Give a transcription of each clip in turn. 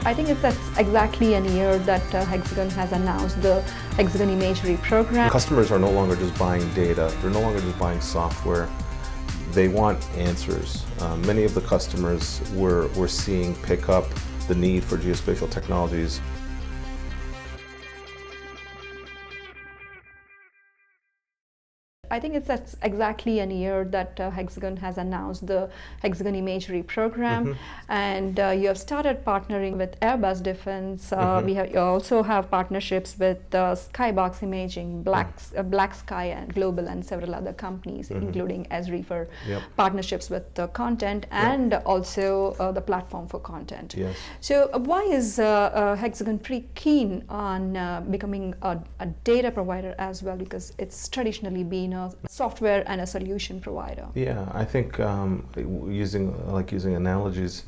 I think that's exactly a year that Hexagon has announced the Hexagon Imagery Program. Customers are no longer just buying data, they're no longer just buying software. They want answers. Many of the customers we're seeing pick up the need for geospatial technologies. I think that's exactly a year that Hexagon has announced the Hexagon Imagery Program, and you have started partnering with Airbus Defense. You also have partnerships with Skybox Imaging, Black Sky and Global, and several other companies, including Esri for partnerships with content and also the platform for content. Yes. So why is Hexagon pretty keen on becoming a data provider as well? Because it's traditionally been a software and a solution provider. Yeah, I think using analogies,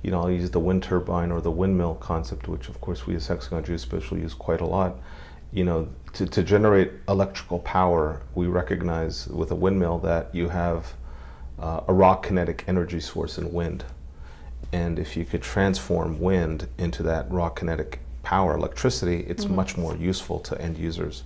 I'll use the wind turbine or the windmill concept, which of course we as Hexagon Geospatial use quite a lot. To generate electrical power, we recognize with a windmill that you have a raw kinetic energy source in wind. And if you could transform wind into that raw kinetic power, electricity, it's much more useful to end users,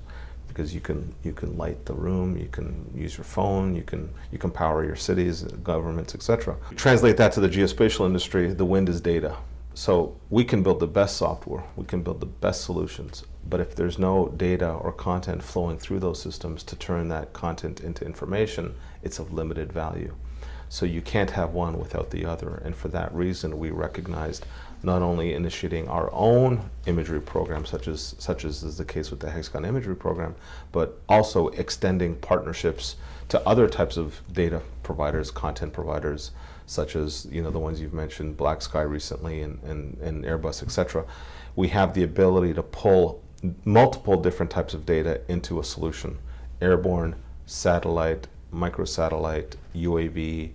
because you can light the room, you can use your phone, you can power your cities, governments, etc. Translate that to the geospatial industry, the wind is data. So we can build the best software, we can build the best solutions, but if there's no data or content flowing through those systems to turn that content into information, it's of limited value. So you can't have one without the other, and for that reason we recognized not only initiating our own imagery program, such as is the case with the Hexagon Imagery Program, but also extending partnerships to other types of data providers, content providers, such as the ones you've mentioned, Black Sky recently and Airbus, etc. We have the ability to pull multiple different types of data into a solution: airborne, satellite, microsatellite, UAV,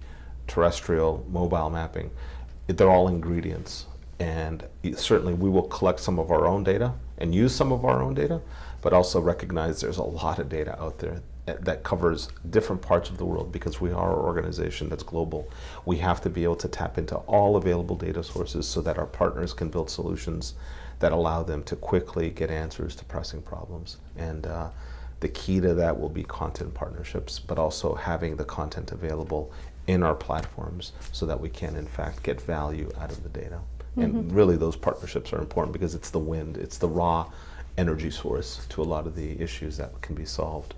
terrestrial, mobile mapping. They're all ingredients. And certainly we will collect some of our own data and use some of our own data, but also recognize there's a lot of data out there that covers different parts of the world, because we are an organization that's global. We have to be able to tap into all available data sources so that our partners can build solutions that allow them to quickly get answers to pressing problems. And the key to that will be content partnerships, but also having the content available in our platforms so that we can in fact get value out of the data. And really those partnerships are important because it's the wind, it's the raw energy source to a lot of the issues that can be solved.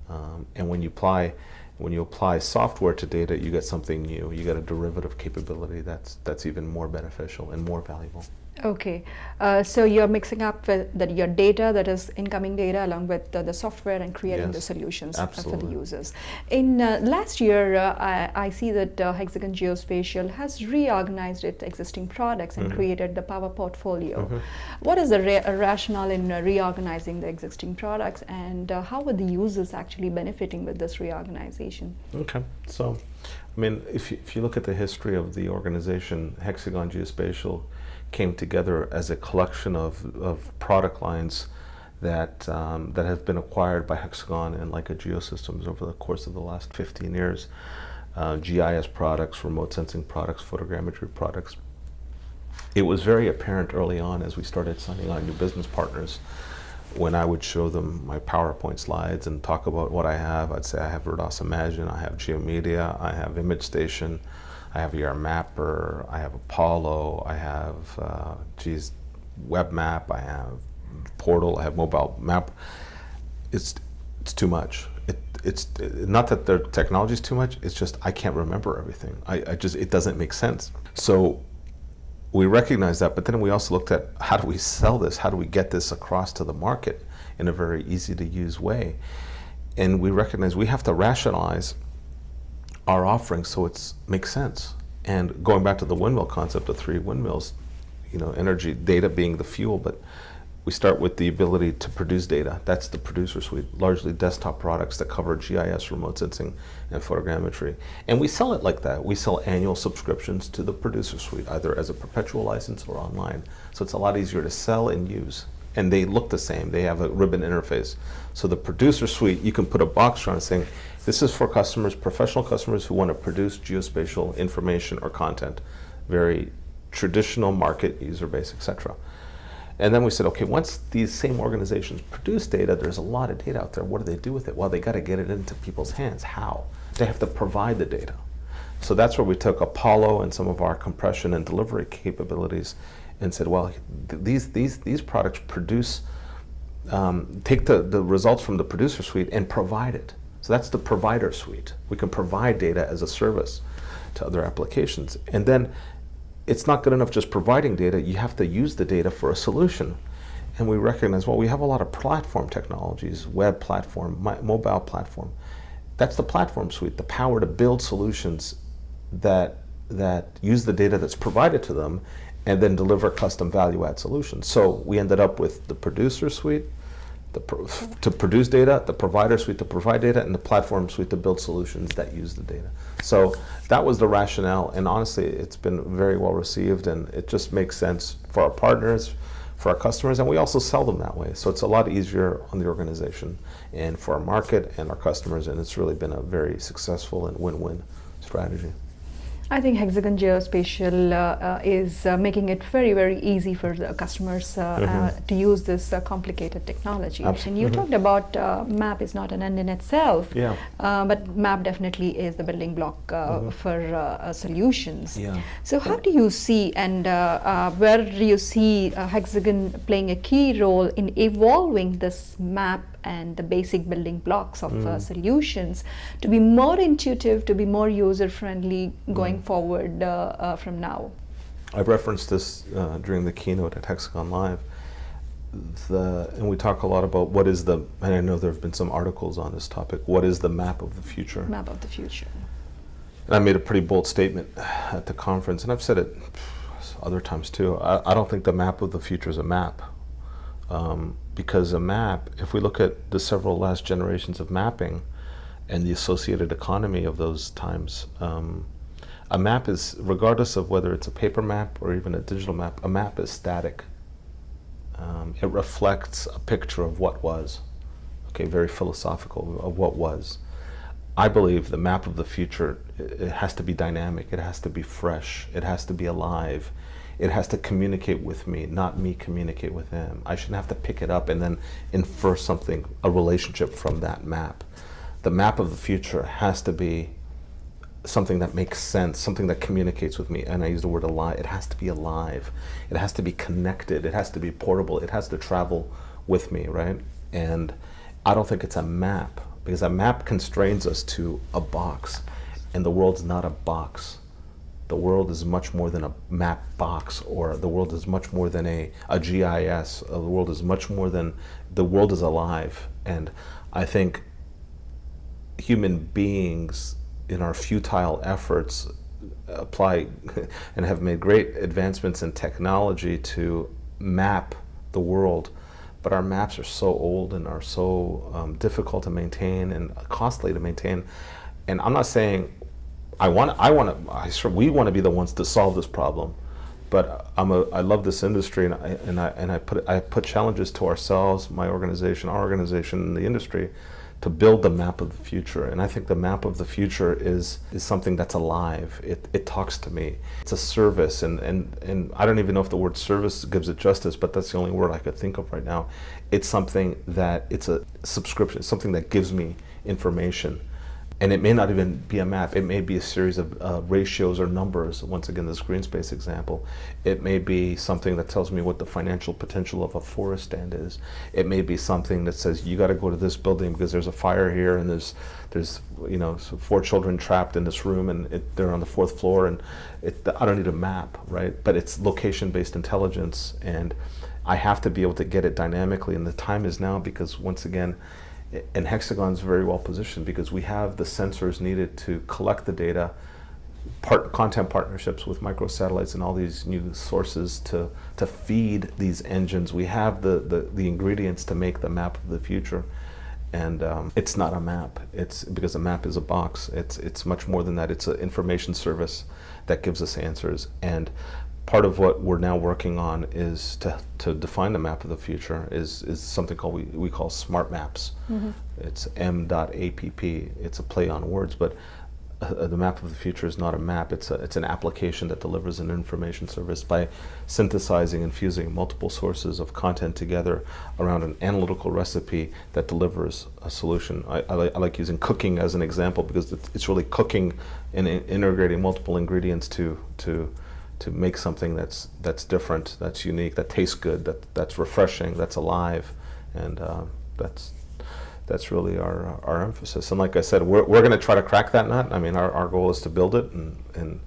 And when you apply software to data, you get something new. You get a derivative capability that's even more beneficial and more valuable. Okay, so you're mixing up your data, that is incoming data, along with the software, and creating the solutions for the users. In last year, I see that Hexagon Geospatial has reorganized its existing products and created the Power Portfolio. What is the rationale in reorganizing the existing products, and how are the users actually benefiting with this reorganization? Okay, so if you look at the history of the organization, Hexagon Geospatial came together as a collection of product lines that have been acquired by Hexagon and Leica Geosystems over the course of the last 15 years. GIS products, remote sensing products, photogrammetry products. It was very apparent early on as we started signing on new business partners. When I would show them my PowerPoint slides and talk about what I have, I'd say I have Rodos Imagine, I have GeoMedia, I have ImageStation, I have ER Mapper, I have Apollo, I have WebMap, I have Portal, I have Mobile Map. It's too much. It's not that the technology is too much, it's just I can't remember everything. It doesn't make sense. So we recognize that, but then we also looked at how do we sell this? How do we get this across to the market in a very easy to use way? And we recognize we have to rationalize our offerings so it makes sense. And going back to the windmill concept of 3 windmills, energy, data being the fuel, but we start with the ability to produce data. That's the producer suite, largely desktop products that cover GIS, remote sensing, and photogrammetry. And we sell it like that. We sell annual subscriptions to the producer suite, either as a perpetual license or online. So it's a lot easier to sell and use. And they look the same. They have a ribbon interface. So the producer suite, you can put a box around saying, this is for customers, professional customers who want to produce geospatial information or content. Very traditional market user base, etc. And then we said, okay, once these same organizations produce data, there's a lot of data out there. What do they do with it? Well, they got to get it into people's hands. How? They have to provide the data. So that's where we took Apollo and some of our compression and delivery capabilities and said, well, these products produce, take the results from the producer suite and provide it. So that's the provider suite. We can provide data as a service to other applications. And then it's not good enough just providing data, you have to use the data for a solution. And we recognize, well, we have a lot of platform technologies, web platform, mobile platform. That's the platform suite, the power to build solutions that use the data that's provided to them and then deliver custom value-add solutions. So we ended up with the producer suite to produce data, the provider suite to provide data, and the platform suite to build solutions that use the data. So that was the rationale, and honestly, it's been very well received, and it just makes sense for our partners, for our customers, and we also sell them that way. So it's a lot easier on the organization and for our market and our customers, and it's really been a very successful and win-win strategy. I think Hexagon Geospatial is making it very, very easy for the customers to use this complicated technology. Absolutely. And you talked about map is not an end in itself, Yeah. But map definitely is the building block for solutions. Yeah. So how do you see and where do you see Hexagon playing a key role in evolving this map and the basic building blocks of solutions to be more intuitive, to be more user-friendly going forward from now? I've referenced this during the keynote at Hexagon Live. And we talk a lot about what is the, and I know there have been some articles on this topic, what is the map of the future? Map of the future. And I made a pretty bold statement at the conference, and I've said it other times too. I don't think the map of the future is a map. Because a map, if we look at the several last generations of mapping and the associated economy of those times, a map is, regardless of whether it's a paper map or even a digital map, a map is static. It reflects a picture of what was, okay, very philosophical, of what was. I believe the map of the future, it has to be dynamic, it has to be fresh, it has to be alive. It has to communicate with me, not me communicate with them. I shouldn't have to pick it up and then infer something, a relationship from that map. The map of the future has to be something that makes sense, something that communicates with me. And I use the word alive. It has to be alive. It has to be connected. It has to be portable. It has to travel with me, right? And I don't think it's a map, because a map constrains us to a box, and the world's not a box. The world is much more than a map box, or the world is much more than a GIS. The world is much more than, the world is alive. And I think human beings in our futile efforts apply and have made great advancements in technology to map the world. But our maps are so old and are so difficult to maintain and costly to maintain. And I'm not saying we want to be the ones to solve this problem, but I love this industry, and I put challenges to ourselves, my organization, our organization, and the industry, to build the map of the future. And I think the map of the future is something that's alive. It talks to me. It's a service, and I don't even know if the word service gives it justice, but that's the only word I could think of right now. It's something that, it's a subscription, it's something that gives me information. And it may not even be a map. It may be a series of ratios or numbers. Once again, this green space example. It may be something that tells me what the financial potential of a forest stand is. It may be something that says you got to go to this building because there's a fire here, and there's so 4 children trapped in this room, and they're on the 4th floor. And I don't need a map, right? But it's location-based intelligence, and I have to be able to get it dynamically. And the time is now, because once again, and Hexagon's very well positioned because we have the sensors needed to collect the data, content partnerships with microsatellites and all these new sources to feed these engines. We have the ingredients to make the map of the future. And it's not a map. It's because a map is a box. It's much more than that. It's an information service that gives us answers. And part of what we're now working on is to define the map of the future is something called we call smart maps. It's m.app. It's a play on words, but the map of the future is not a map, it's an application that delivers an information service by synthesizing and fusing multiple sources of content together around an analytical recipe that delivers a solution. I like using cooking as an example because it's really cooking and integrating multiple ingredients to make something that's different, that's unique, that tastes good, that's refreshing, that's alive, and that's really our emphasis. And like I said, we're going to try to crack that nut. I mean, our goal is to build it and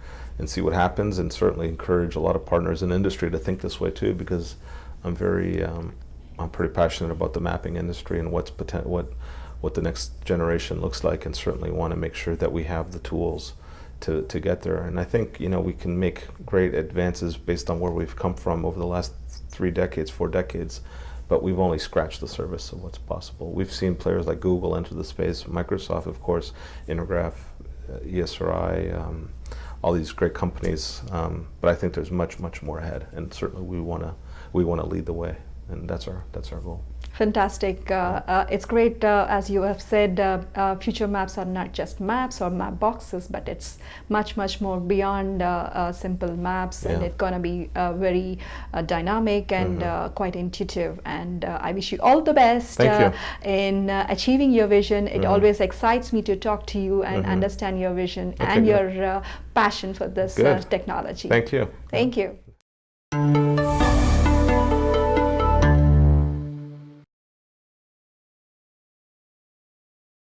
see what happens, and certainly encourage a lot of partners in industry to think this way too, because I'm pretty passionate about the mapping industry and what the next generation looks like, and certainly want to make sure that we have the tools to get there. And I think, you know, we can make great advances based on where we've come from over the last 4 decades, but we've only scratched the surface of what's possible. We've seen players like Google enter the space, Microsoft, of course, Intergraph, ESRI, all these great companies. But I think there's much more ahead, and certainly we want to lead the way, and that's our goal. Fantastic. It's great, as you have said, future maps are not just maps or map boxes, but it's much more beyond simple maps, and it's going to be very dynamic and quite intuitive. And I wish you all the best in achieving your vision. It always excites me to talk to you and understand your vision and your passion for this technology. Thank you. Thank you.